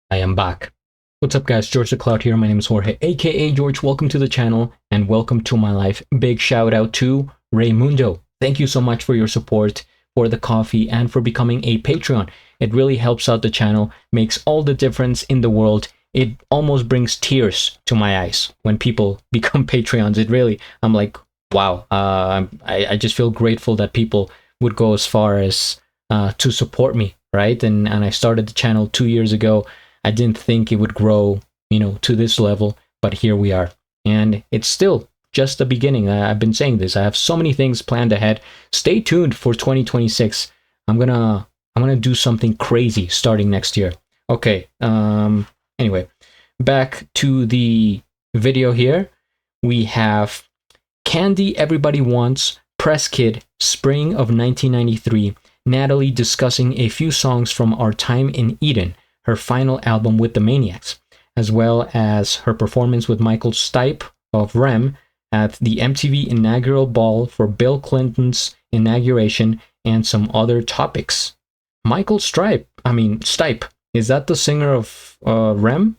I am back. What's up, guys? GeorgeTheCloud here. My name is Jorge, aka George. Welcome to the channel and welcome to my life. Big shout out to Raymundo. Thank you so much for your support, for the coffee, and for becoming a Patreon. It really helps out the channel, makes all the difference in the world. It almost brings tears to my eyes when people become Patreons. It really, I'm like, wow. I just feel grateful that people would go as far as to support me, right? And I started the channel 2 years ago. I didn't think it would grow, to this level, but here we are. And it's still just the beginning. I've been saying this. I have so many things planned ahead. Stay tuned for 2026. I'm gonna do something crazy starting next year. Okay. Anyway, back to the video here. We have Candy Everybody Wants, Press Kid, Spring of 1993. Natalie discussing a few songs from Our Time in Eden, her final album with the Maniacs, as well as her performance with Michael Stipe of Rem at the MTV inaugural ball for Bill Clinton's inauguration, and some other topics. Michael Stipe, is that the singer of Rem?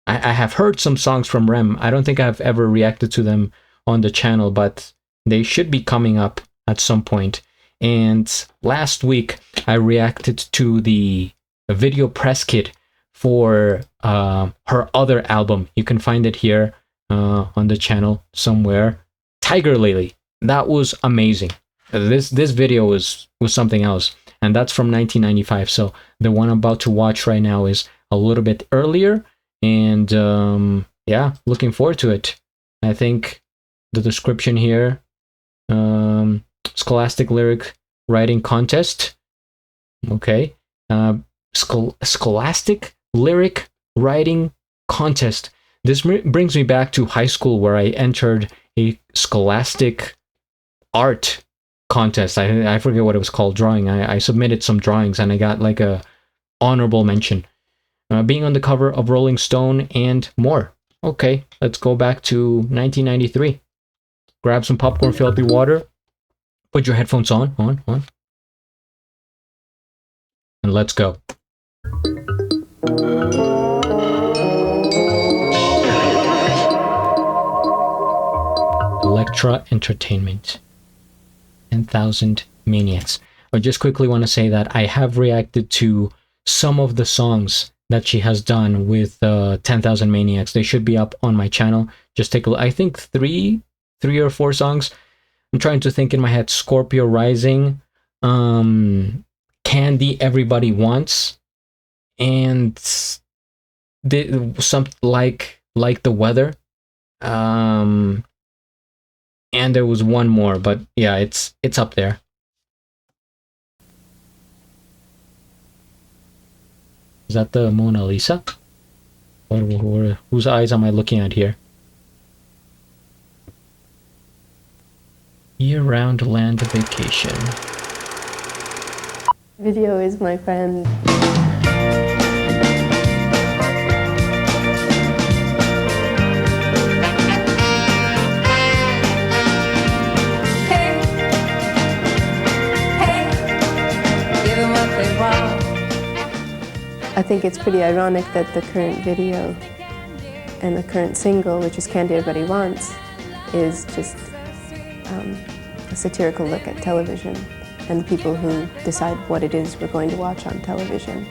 I have heard some songs from Rem. I don't think I've ever reacted to them on the channel, but they should be coming up at some point. And last week, I reacted to the video press kit for her other album. You can find it here on the channel somewhere. Tiger Lily. That was amazing. This video was something else, and that's from 1995. So the one I'm about to watch right now is a little bit earlier, and yeah, looking forward to it. I think the description here, Scholastic Lyric Writing Contest. Okay. Scholastic Lyric Writing Contest. This brings me back to high school, where I entered a scholastic art contest. I forget what it was called, drawing. I submitted some drawings and I got like a honorable mention. Being on the cover of Rolling Stone and more. Okay, let's go back to 1993. Grab some popcorn, fill up your water, put your headphones on, and let's go. Elektra Entertainment, 10,000 Maniacs. I just quickly want to say that I have reacted to some of the songs that she has done with 10,000 Maniacs. They should be up on my channel. Just take a look. I think three or four songs. I'm trying to think in my head. Scorpio Rising, Candy Everybody Wants, and something like The Weather. And there was one more, but yeah, it's up there. Is that the Mona Lisa? Whose eyes am I looking at here? Year-round land vacation. Video is my friend. I think it's pretty ironic that the current video and the current single, which is Candy Everybody Wants, is just a satirical look at television and the people who decide what it is we're going to watch on television.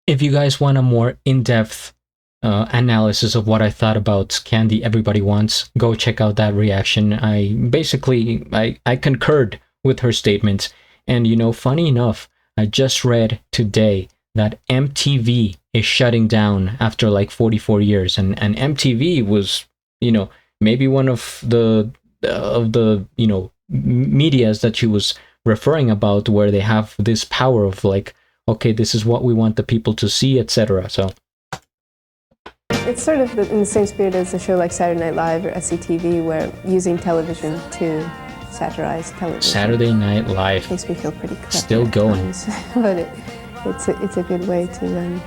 If you guys want a more in-depth analysis of what I thought about Candy Everybody Wants, go check out that reaction. I concurred with her statements. And funny enough, I just read today that MTV is shutting down after like 44 years, and MTV was, maybe one of the medias that she was referring about, where they have this power of like, okay, this is what we want the people to see, etc. So it's sort of in the same spirit as a show like Saturday Night Live or SCTV, where using television to satirize television. Saturday Night Live makes me feel pretty corrupt. Still going. But it's a good way to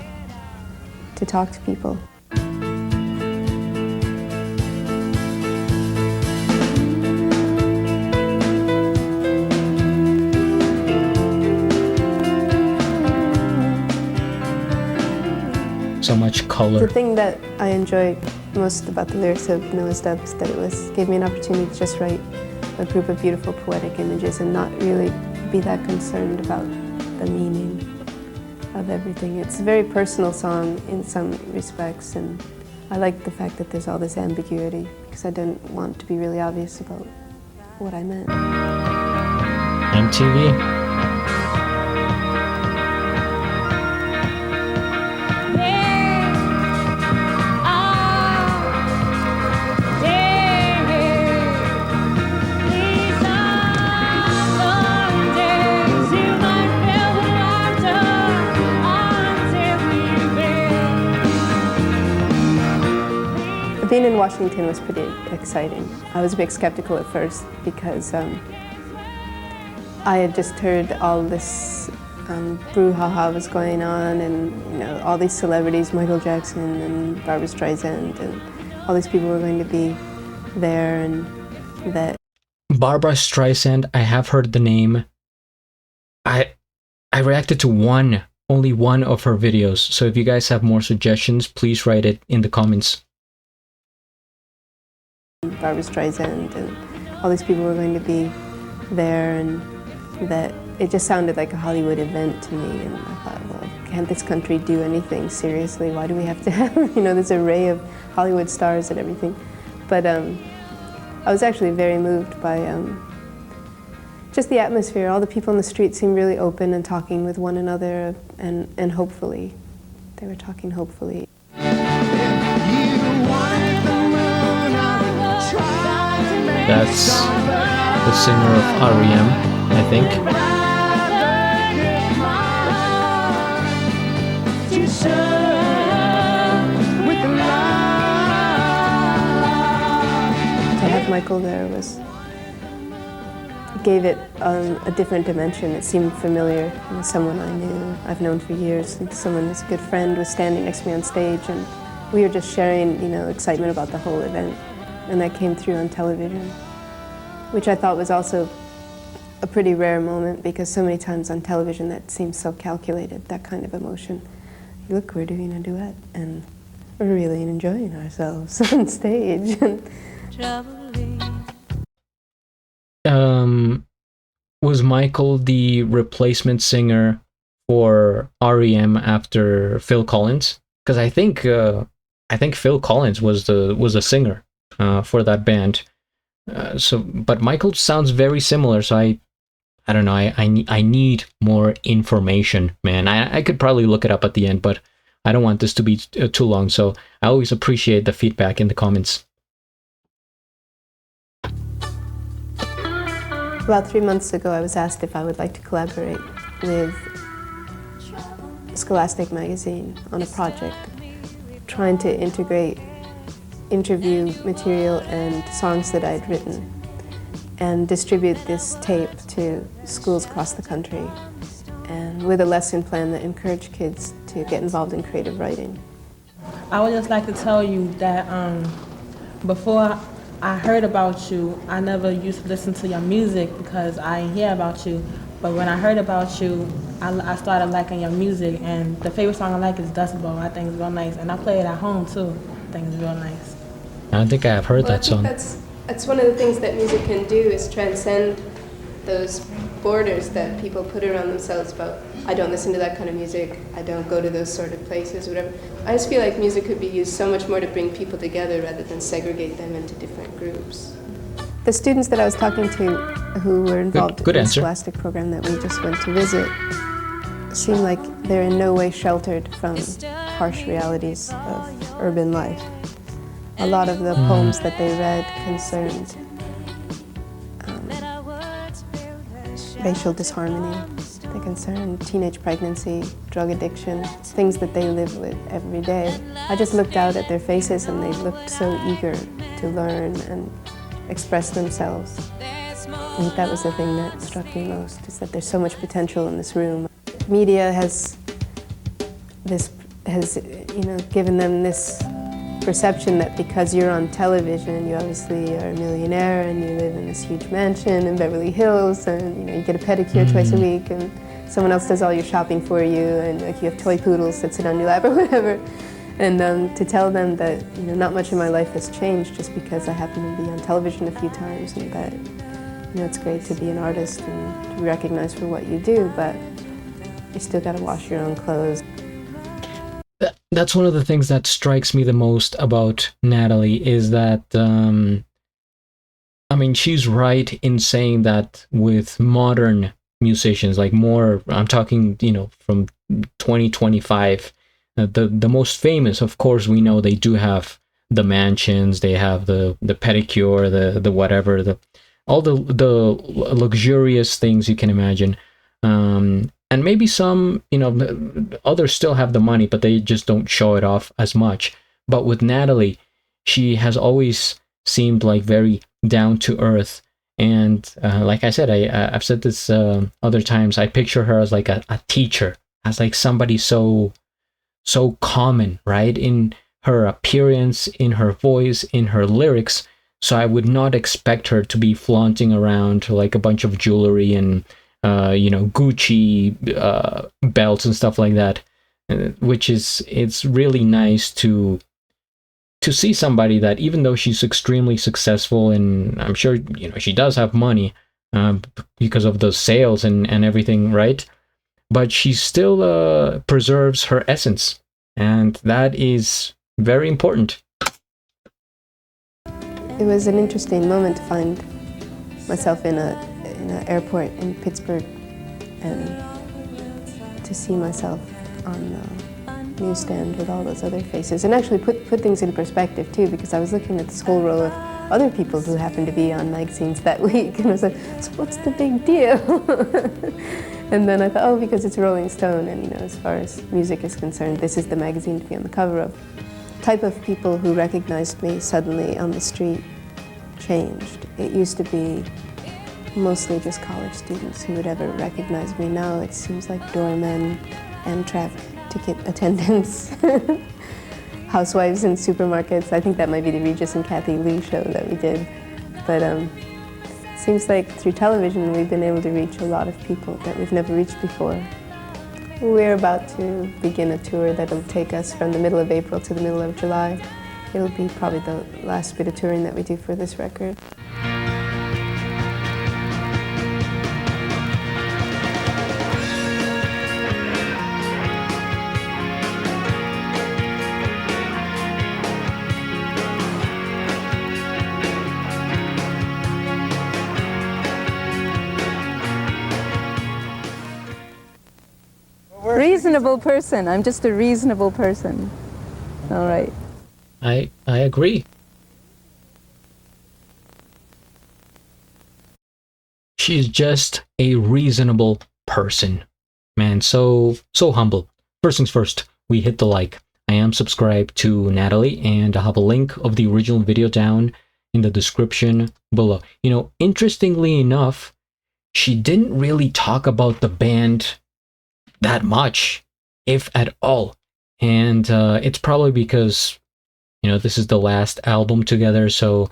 talk to people. so much The color. thing that I enjoyed most about the lyrics of Noah's Dove is that it gave me an opportunity to just write a group of beautiful poetic images and not really be that concerned about the meaning of everything. It's a very personal song in some respects, and I like the fact that there's all this ambiguity because I didn't want to be really obvious about what I meant. MTV. Being in Washington was pretty exciting. I was a bit skeptical at first because I had just heard all this brouhaha was going on, and all these celebrities, Michael Jackson and Barbra Streisand, and all these people were going to be there, and that Barbra Streisand, I have heard the name. I reacted to only one of her videos, so if you guys have more suggestions, please write it in the comments. Barbra Streisand and all these people were going to be there, and that it just sounded like a Hollywood event to me, and I thought, well, can't this country do anything seriously? Why do we have to have, this array of Hollywood stars and everything? But I was actually very moved by just the atmosphere. All the people in the street seemed really open and talking with one another, and hopefully. They were talking hopefully. That's the singer of R.E.M., I think. To have Michael there gave it a different dimension. It seemed familiar. Someone I knew, I've known for years, and someone who's a good friend was standing next to me on stage, and we were just sharing, excitement about the whole event. And that came through on television, which I thought was also a pretty rare moment, because so many times on television that seems so calculated, that kind of emotion. Look, we're doing a duet, and we're really enjoying ourselves on stage. Was Michael the replacement singer for R.E.M. after Phil Collins? Because I think Phil Collins was the singer for that band. But Michael sounds very similar, so I don't know. I need more information, man. I could probably look it up at the end, but I don't want this to be too long. So I always appreciate the feedback in the comments. About 3 months ago, I was asked if I would like to collaborate with Scholastic magazine on a project trying to integrate interview material and songs that I'd written and distribute this tape to schools across the country, and with a lesson plan that encouraged kids to get involved in creative writing. I would just like to tell you that before I heard about you, I never used to listen to your music because I didn't hear about you. But when I heard about you, I started liking your music, and the favorite song I like is Dust Bowl. I think it's real nice, and I play it at home too. I think it's real nice. I don't think I have heard that song. That's one of the things that music can do, is transcend those borders that people put around themselves about, I don't listen to that kind of music, I don't go to those sort of places, whatever. I just feel like music could be used so much more to bring people together rather than segregate them into different groups. The students that I was talking to who were involved in the Scholastic program that we just went to visit seem like they're in no way sheltered from harsh realities of urban life. A lot of the poems that they read concerned racial disharmony. They concerned teenage pregnancy, drug addiction, things that they live with every day. I just looked out at their faces and they looked so eager to learn and express themselves. I think that was the thing that struck me most, is that there's so much potential in this room. Media has given them this perception that because you're on television, you obviously are a millionaire and you live in this huge mansion in Beverly Hills, and you get a pedicure twice a week, and someone else does all your shopping for you, and like you have toy poodles that sit on your lap or whatever. And to tell them that, you know, not much in my life has changed just because I happen to be on television a few times, and that, you know, it's great to be an artist and to be recognized for what you do, but you still got to wash your own clothes. That's one of the things that strikes me the most about Natalie, is that, I mean, she's right in saying that with modern musicians, like more, I'm talking, you know, from 2025, the most famous, of course, we know they do have the mansions, they have the pedicure, the whatever, all the luxurious things you can imagine. And maybe some, you know, others still have the money, but they just don't show it off as much. But with Natalie, she has always seemed like very down to earth. And like I said, I've said this other times, I picture her as like a teacher, as like somebody so common, right? In her appearance, in her voice, in her lyrics. So I would not expect her to be flaunting around like a bunch of jewelry and you know, Gucci belts and stuff like that, which is, it's really nice to see somebody that, even though she's extremely successful, and I'm sure, you know, she does have money because of the sales and everything, right? But she still preserves her essence, and that is very important. It was an interesting moment to find myself in an airport in Pittsburgh and to see myself on the newsstand with all those other faces, and actually put things in perspective too, because I was looking at this whole row of other people who happened to be on magazines that week, and I was like, so what's the big deal? And then I thought, oh, because it's Rolling Stone, and you know, as far as music is concerned, this is the magazine to be on the cover of. The type of people who recognized me suddenly on the street changed. It used to be mostly just college students who would ever recognize me. Now it seems like doormen, Amtrak ticket attendants, housewives in supermarkets. I think that might be the Regis and Kathy Lee show that we did. But it seems like through television we've been able to reach a lot of people that we've never reached before. We're about to begin a tour that'll take us from the middle of April to the middle of July. It'll be probably the last bit of touring that we do for this record. Reasonable person. I'm just a reasonable person. All right. I agree. She's just a reasonable person. Man, so humble. First things first, we hit the like. I am subscribed to Natalie, and I'll have a link of the original video down in the description below. You know, interestingly enough, she didn't really talk about the band that much, if at all. And it's probably because, you know, this is the last album together, so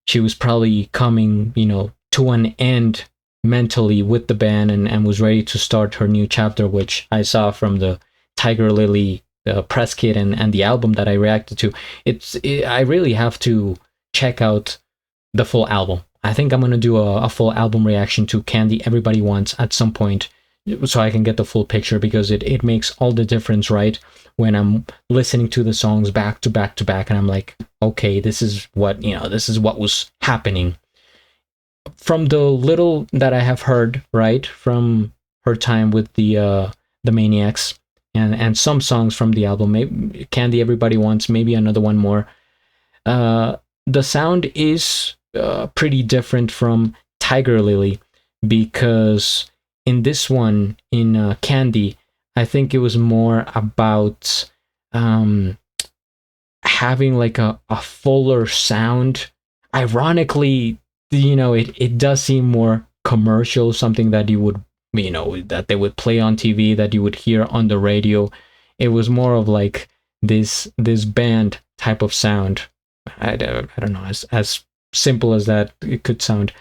she was probably coming, you know, to an end mentally with the band, and was ready to start her new chapter, which I saw from the Tiger Lily press kit and the album that I reacted to. I really have to check out the full album. I think I'm gonna do a full album reaction to Candy Everybody Wants at some point, so I can get the full picture, because it makes all the difference, right? When I'm listening to the songs back to back to back, and I'm like, okay, this is what, you know, this is what was happening. From the little that I have heard, right, from her time with the Maniacs, and some songs from the album, maybe Candy Everybody Wants, maybe another one more, the sound is pretty different from Tiger Lily, because in this one, in Candy, I think it was more about having like a fuller sound. Ironically, you know, it does seem more commercial, something that you would, you know, that they would play on TV, that you would hear on the radio. It was more of like this band type of sound. I don't know, as simple as that it could sound.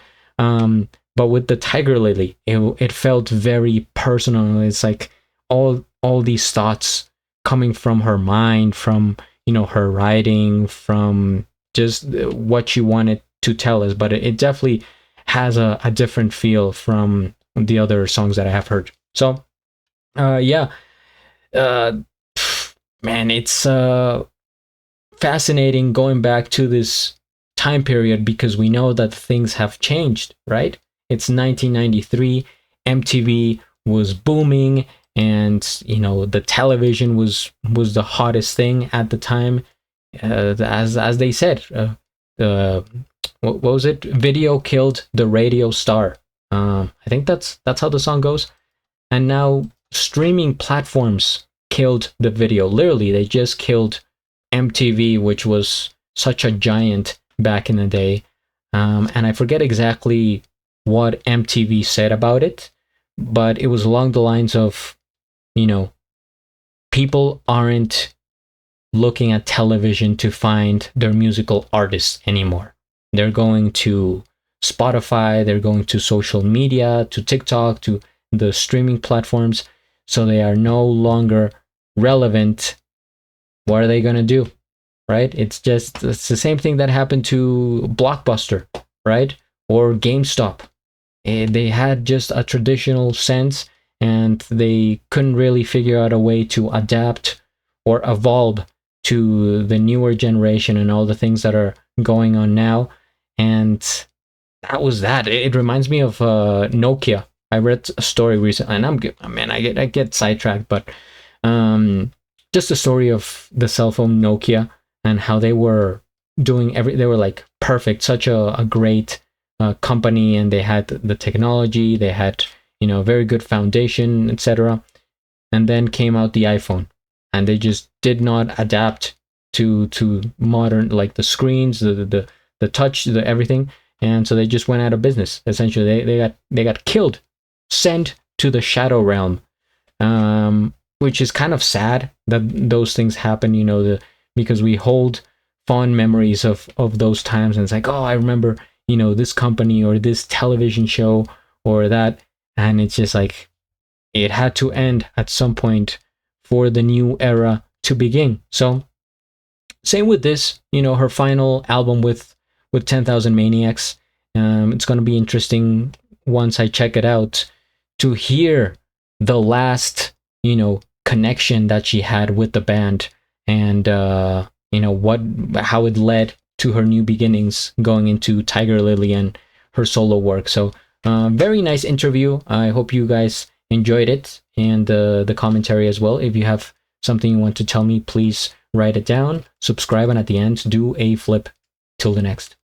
But with the Tiger Lily, it felt very personal. It's like all these thoughts coming from her mind, from, you know, her writing, from just what she wanted to tell us. But it definitely has a different feel from the other songs that I have heard. So yeah, uh man, it's fascinating going back to this time period, because we know that things have changed, right? It's 1993, MTV was booming, and you know, the television was the hottest thing at the time. As they said, what was it? Video killed the radio star. I think that's how the song goes. And now streaming platforms killed the video. Literally, they just killed MTV, which was such a giant back in the day. And I forget exactly what MTV said about it, but it was along the lines of, you know, people aren't looking at television to find their musical artists anymore. They're going to Spotify, they're going to social media, to TikTok, to the streaming platforms. So they are no longer relevant. What are they going to do? Right? It's the same thing that happened to Blockbuster, right? Or GameStop. They had just a traditional sense, and they couldn't really figure out a way to adapt or evolve to the newer generation and all the things that are going on now. And that was that. It reminds me of Nokia. I read a story recently, and I get sidetracked, but just the story of the cell phone Nokia, and how they were doing they were like perfect, such a great company, and they had the technology, they had, you know, very good foundation, etc. And then came out the iPhone, and they just did not adapt to modern, like the screens, the touch, the everything, and so they just went out of business. Essentially, they got killed, sent to the shadow realm, which is kind of sad that those things happen. You know, because we hold fond memories of those times, and it's like, oh, I remember, you know, this company or this television show or that, and it's just like, it had to end at some point for the new era to begin. So same with this, you know, her final album with 10,000 Maniacs. It's going to be interesting once I check it out to hear the last, you know, connection that she had with the band, and you know, how it led to her new beginnings going into Tiger Lily and her solo work. So very nice interview. I hope you guys enjoyed it, and the commentary as well. If you have something you want to tell me, please write it down, subscribe, and at the end do a flip. Till the next.